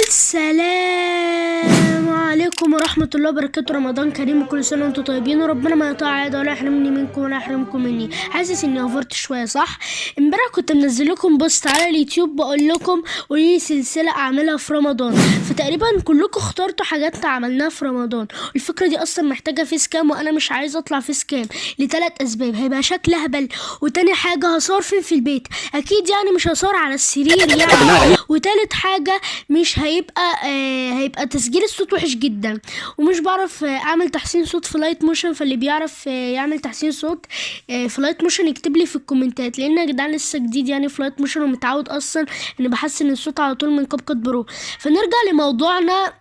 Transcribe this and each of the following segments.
السلام عليكم ورحمة الله وبركاته. رمضان كريم وكل سنة وانتم طيبين، وربنا ما يقطع عاده ولا يحرمني منكم ولا يحرمكم مني. حاسس اني اوفرت شوية صح؟ امبارح كنت منزل لكم بوست على اليوتيوب بقول لكم قولي لي سلسلة اعملها في رمضان، فتقريبا كلكم اخترتوا حاجات عملناها في رمضان. الفكرة دي اصلا محتاجة فيس كام، وانا مش عايزة اطلع فيس كام لثلاث اسباب. هيبقى شكل هبل، وتاني حاجة هصور فين في البيت، اكيد يعني مش هصور على السرير يعني. وتالت حاجة مش هيبقى تسجيل الصوت وحش جدا، ومش بعرف اعمل تحسين صوت في لايت موشن. فاللي بيعرف يعمل تحسين صوت في لايت موشن يكتب لي في الكومنتات، لان يا جدعان لسه جديد يعني في لايت موشن، ومتعود اصلا ان بحسن الصوت على طول من كاب كات برو. فنرجع لموضوعنا.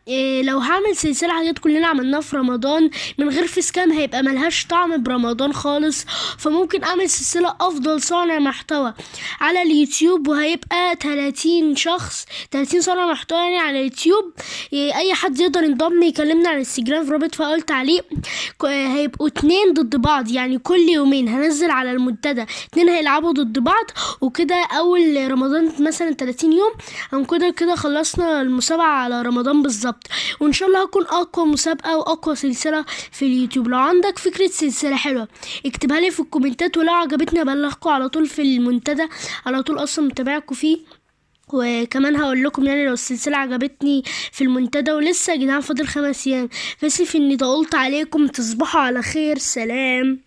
لو هعمل سلسله حاجات كلنا عملناها في رمضان من غير فيس كام هيبقى ملهاش طعم برمضان خالص. فممكن اعمل سلسله افضل صانع محتوى على اليوتيوب، وهيبقى 30 شخص، 30 صانع محتوى يعني على اليوتيوب. اي حد يقدر ينضم يكلمنا على الانستجرام في رابط في اول تعليق. هيبقوا 2 ضد بعض، يعني كل يومين هنزل على المنتدى 2 هيلعبوا ضد بعض، وكده اول رمضان مثلا 30 يوم هنكون كده خلصنا المسابقة على رمضان بالظبط. وان شاء الله هكون اقوى مسابقة واقوى سلسلة في اليوتيوب. لو عندك فكرة سلسلة حلوة اكتبها لي في الكومنتات، ولو عجبتني ابلغكم على طول في المنتدى، على طول اصلا متابعكم فيه. وكمان هقول لكم يعني لو السلسلة عجبتني في المنتدى. ولسه يا جدعان فاضل 5 ايام، فاسف اني طولت عليكم. تصبحوا على خير، سلام.